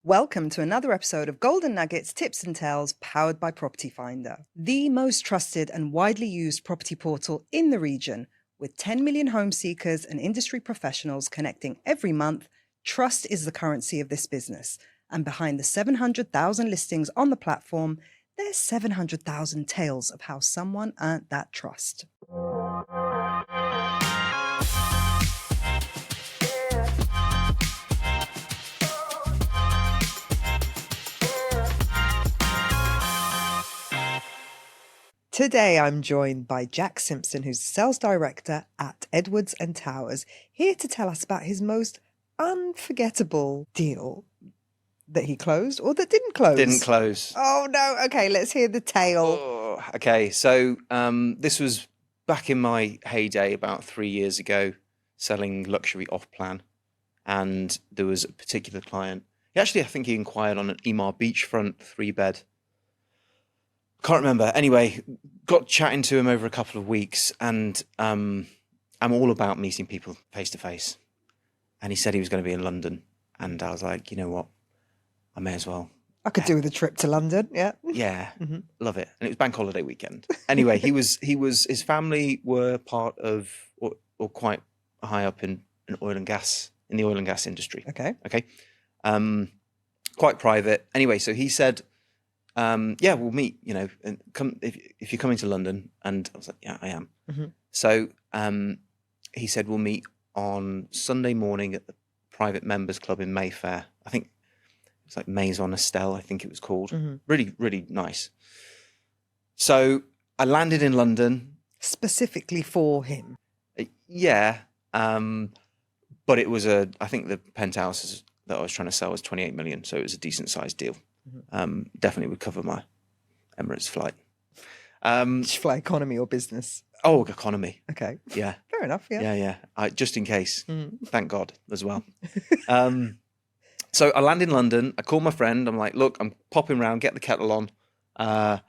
Welcome to another episode of Golden Nuggets, Tips and Tales, powered by Property Finder, the most trusted and widely used property portal in the region. With 10 million home seekers and industry professionals connecting every month, trust is the currency of this business. And behind the 700,000 listings on the platform, there's 700,000 tales of how someone earned that trust. Today, I'm joined by Jack Simpson, who's the sales director at Edwards & Towers, here to tell us about his most unforgettable deal that he closed or that didn't close. Didn't close. Oh, no. Okay, let's hear the tale. Oh, okay, so this was back in my heyday about 3 years ago, selling luxury off-plan. And there was a particular client. I think he inquired on an Emaar beachfront 3-bed. Can't remember. Anyway, got chatting to him over a couple of weeks, and I'm all about meeting people face to face. And he said he was going to be in London, and I was like, you know what, I may as well. I could do with a trip to London. Yeah, yeah, love it. And it was bank holiday weekend. Anyway, his family were part of or quite high up in the oil and gas industry. Okay, quite private. Anyway, so he said, yeah, we'll meet, and come if you're coming to London. And I was like, yeah, I am. So he said, we'll meet on Sunday morning at the private members club in Mayfair. I think it's like Maison Estelle, I think it was called. Really, really nice. So I landed in London. Specifically for him. Yeah. But it was I think the penthouse that I was trying to sell was 28 million. So it was a decent sized deal. Definitely would cover my Emirates flight. Did you fly economy or business? Oh, economy. Okay. Yeah. Fair enough. Yeah. Yeah. Just in case. Thank God as well. So I land in London. I call my friend. I'm like, look, I'm popping round. Get the kettle on. I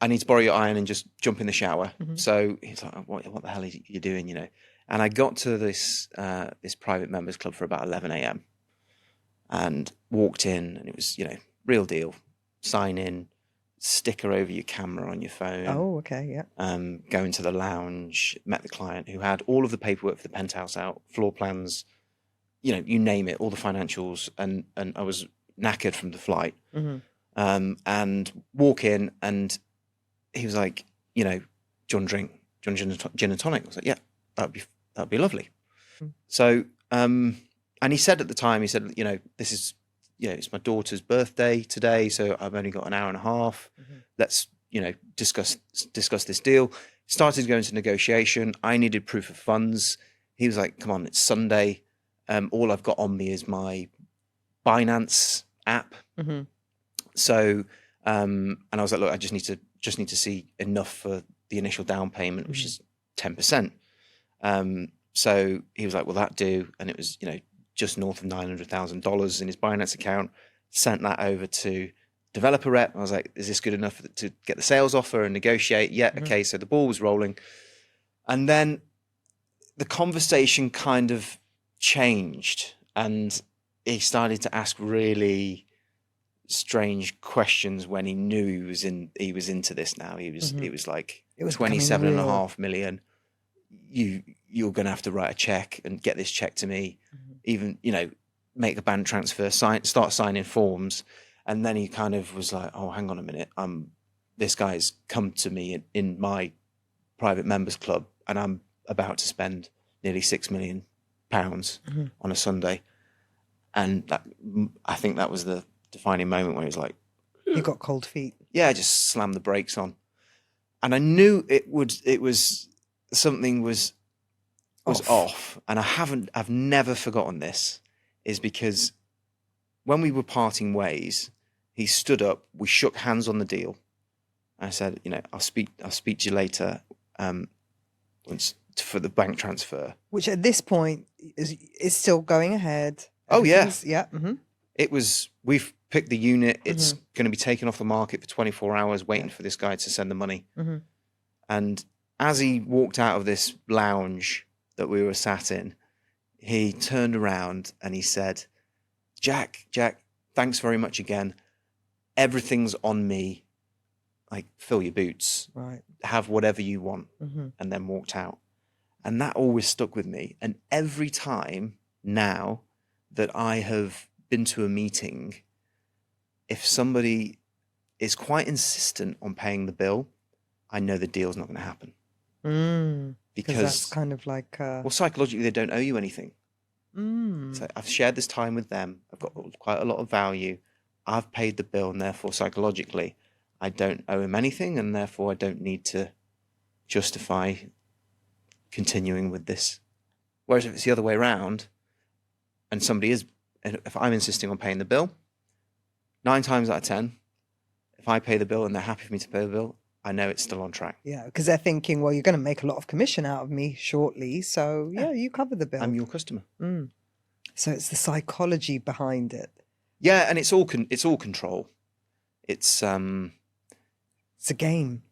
need to borrow your iron and just jump in the shower. So he's like, what the hell are you doing? And I got to this private members club for about 11 a.m. and walked in, and it was real deal. Sign in, sticker over your camera on your phone. Oh, okay, yeah. Go into the lounge, met the client who had all of the paperwork for the penthouse out, floor plans, you name it, all the financials, and I was knackered from the flight. And walk in, and he was like, do you want to drink? Do you want gin and tonic? I was like, yeah, that'd be lovely. So, and he said at the time, this is, it's my daughter's birthday today, so I've only got an hour and a half. Let's, discuss this deal. Started going to negotiation. I needed proof of funds. He was like, come on, it's Sunday. All I've got on me is my Binance app. So, and I was like, look, I just need to see enough for the initial down payment, which is 10%. So he was like, will that do? And it was, just north of $900,000 in his Binance account. Sent that over to developer rep. I was like, is this good enough to get the sales offer and negotiate? Yeah, okay. So the ball was rolling. And then the conversation kind of changed, and he started to ask really strange questions when he knew he was into this now. It was like, it was 27.5 million. You're going to have to write a check and get this check to me, even, make a bank transfer, start signing forms. And then he kind of was like, oh, hang on a minute. This guy's come to me in my private members club, and I'm about to spend nearly £6 million on a Sunday. And I think that was the defining moment where he was like, you got cold feet. Yeah, I just slammed the brakes on. And I knew something was off. And I've never forgotten this, is because when we were parting ways, he stood up, we shook hands on the deal. I said, I'll speak to you later for the bank transfer. Which at this point is still going ahead. Oh, yeah. Yeah. We've picked the unit. It's going to be taken off the market for 24 hours, waiting for this guy to send the money. And as he walked out of this lounge that we were sat in, he turned around and he said, Jack, Thanks very much again. Everything's on me. Like, fill your boots, Right. have whatever you want, Mm-hmm. and then walked out. And that always stuck with me. And every time now that I have been to a meeting, if somebody is quite insistent on paying the bill, I know the deal's not going to happen. Because that's kind of like... well, psychologically, they don't owe you anything. So I've shared this time with them. I've got quite a lot of value. I've paid the bill, and therefore, psychologically, I don't owe him anything, and therefore I don't need to justify continuing with this. Whereas if it's the other way around, and if I'm insisting on paying the bill, 9 times out of 10, if I pay the bill and they're happy for me to pay the bill, I know it's still on track. Yeah, because they're thinking, well, you're going to make a lot of commission out of me shortly, so yeah, you cover the bill. I'm your customer. So it's the psychology behind it. Yeah, and it's all control. It's a game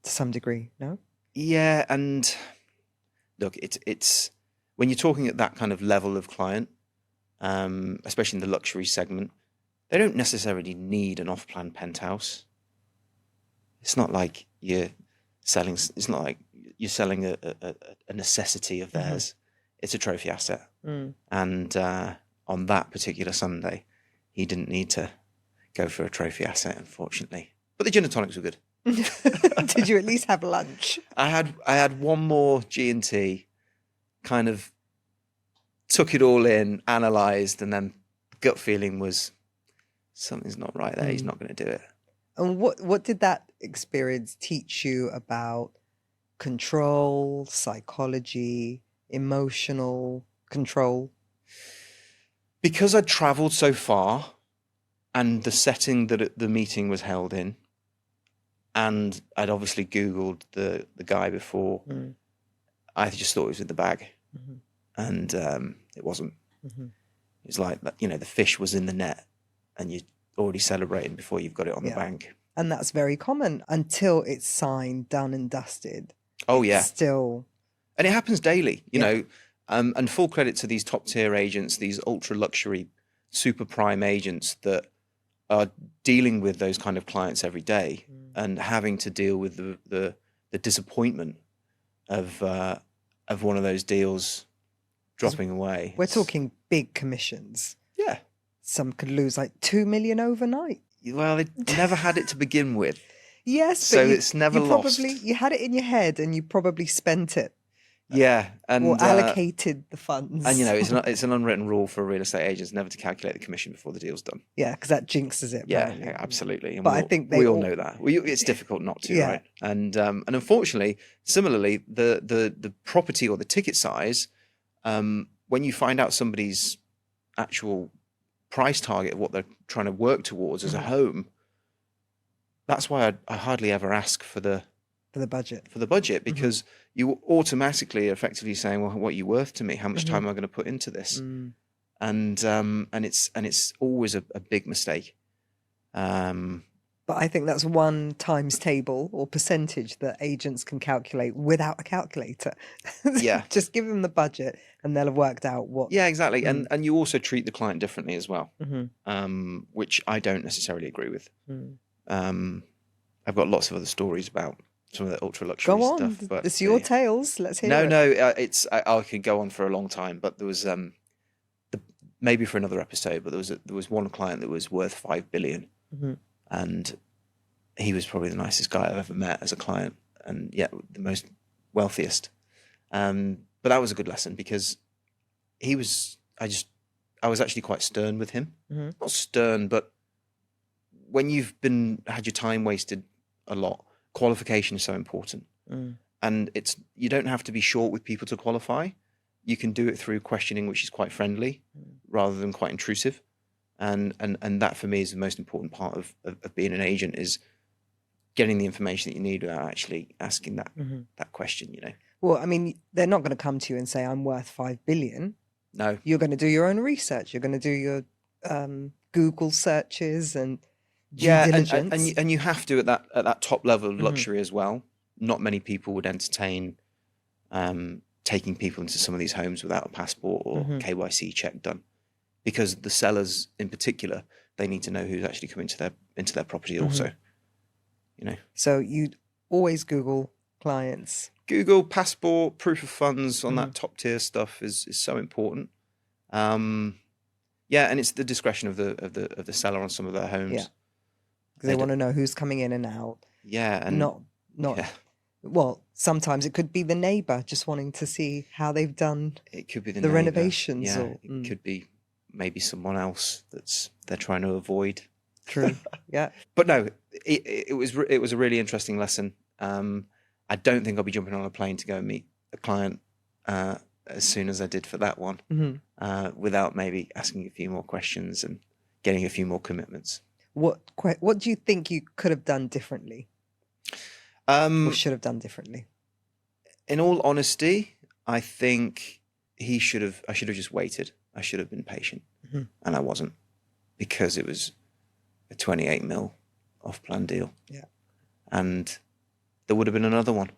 to some degree, no? Yeah, and look, it's when you're talking at that kind of level of client, especially in the luxury segment, they don't necessarily need an off-plan penthouse. It's not like you're selling. It's not like you're selling a necessity of theirs. It's a trophy asset. And on that particular Sunday, he didn't need to go for a trophy asset, unfortunately. But the gin and tonics were good. Did you at least have lunch? I had one more G&T, kind of took it all in, analysed, and then gut feeling was something's not right there. He's not going to do it. And what did that experience teach you about control, psychology, emotional control? Because I'd travelled so far, and the setting that the meeting was held in, and I'd obviously Googled the guy before, I just thought it was in the bag. And it wasn't. It's like, the fish was in the net, and you're already celebrating before you've got it on the bank. And that's very common until it's signed, done and dusted. Oh, yeah. Still. And it happens daily, you know. And full credit to these top tier agents, these ultra luxury, super prime agents that are dealing with those kind of clients every day and having to deal with the disappointment of one of those deals dropping away. We're talking big commissions. Yeah. Some could lose like 2 million overnight. Well, they never had it to begin with. Yes, so but it's never lost. You had it in your head and you probably spent it. Yeah, and or allocated the funds. And it's an unwritten rule for real estate agents never to calculate the commission before the deal's done. Yeah, because that jinxes it. Yeah, absolutely. And but I think we all know that. It's difficult not to, right? And unfortunately, similarly, the property or the ticket size, when you find out somebody's actual price target of what they're trying to work towards as a home, that's why I hardly ever ask for the budget, because you automatically effectively saying, well, what are you worth to me? How much time am I going to put into this? And it's always a big mistake. But I think that's one times table or percentage that agents can calculate without a calculator. Yeah. Just give them the budget and they'll have worked out what. Yeah, exactly. And you also treat the client differently as well, which I don't necessarily agree with. I've got lots of other stories about some of the ultra luxury stuff. But it's your tales. Let's hear it. No, I could go on for a long time, but there was maybe for another episode. But there was one client that was worth 5 billion, and he was probably the nicest guy I've ever met as a client, and yet the most wealthiest. But that was a good lesson because I was actually quite stern with him. Not stern, but when you've had your time wasted a lot, qualification is so important. And you don't have to be short with people to qualify. You can do it through questioning, which is quite friendly rather than quite intrusive. And that for me is the most important part of being an agent, is getting the information that you need without actually asking that question, you know. Well, I mean, they're not going to come to you and say, I'm worth 5 billion. No. You're going to do your own research. You're going to do your Google searches and due diligence. And you have to at that top level of luxury as well. Not many people would entertain taking people into some of these homes without a passport or KYC check done, because the sellers in particular they need to know who's actually coming into their property also. So you'd always Google clients. Google, passport, proof of funds on that top tier stuff is so important. And it's the discretion of the seller on some of their homes. Yeah, because they want to know who's coming in and out. Yeah, and not. Yeah. Well, sometimes it could be the neighbour just wanting to see how they've done. It could be the the neighbour. renovations. Yeah, Or, it could be maybe someone else they're trying to avoid. True. Yeah. But no, it was a really interesting lesson. I don't think I'll be jumping on a plane to go and meet a client as soon as I did for that one, without maybe asking a few more questions and getting a few more commitments. What do you think you could have done differently? Or should have done differently? In all honesty, I think I should have just waited. I should have been patient, and I wasn't, because it was a 28 mil off-plan deal. Yeah, and there would have been another one.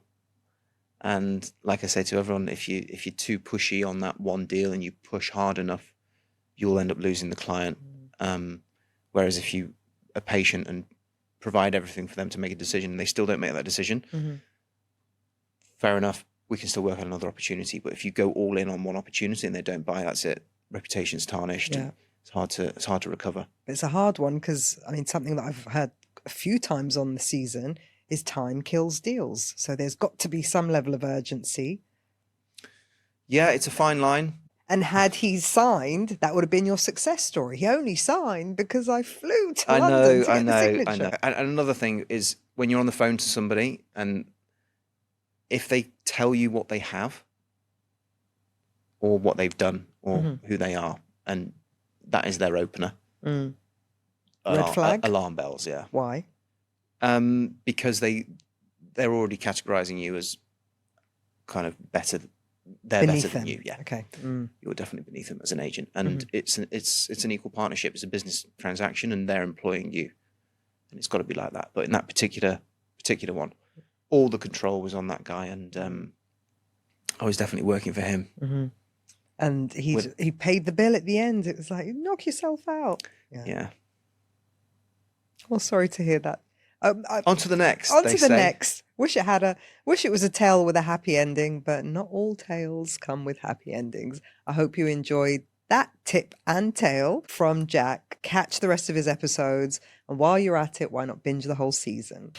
And like I say to everyone, if you're too pushy on that one deal and you push hard enough, you'll end up losing the client. Whereas if you are patient and provide everything for them to make a decision and they still don't make that decision, fair enough, we can still work on another opportunity. But if you go all in on one opportunity and they don't buy, that's it. Reputation's tarnished. Yeah. It's hard to recover. It's a hard one because, I mean, something that I've heard a few times on the season is time kills deals. So there's got to be some level of urgency. Yeah, it's a fine line. And had he signed, that would have been your success story. He only signed because I flew to London to get the signature. I know. And another thing is, when you're on the phone to somebody and if they tell you what they have or what they've done or who they are, and that is their opener. Red flag? Alarm bells, yeah. Why? Because they're already categorizing you as kind of better. They're Beneath better than them. you, yeah. Okay. You're definitely beneath them as an agent, and it's an equal partnership. It's a business transaction, and they're employing you, and it's got to be like that. But in that particular one, all the control was on that guy, and I was definitely working for him. And he paid the bill at the end. It was like, knock yourself out. Yeah. Well, sorry to hear that. On to the next. Next. Wish it was a tale with a happy ending, but not all tales come with happy endings. I hope you enjoyed that tip and tale from Jack. Catch the rest of his episodes, and while you're at it, why not binge the whole season?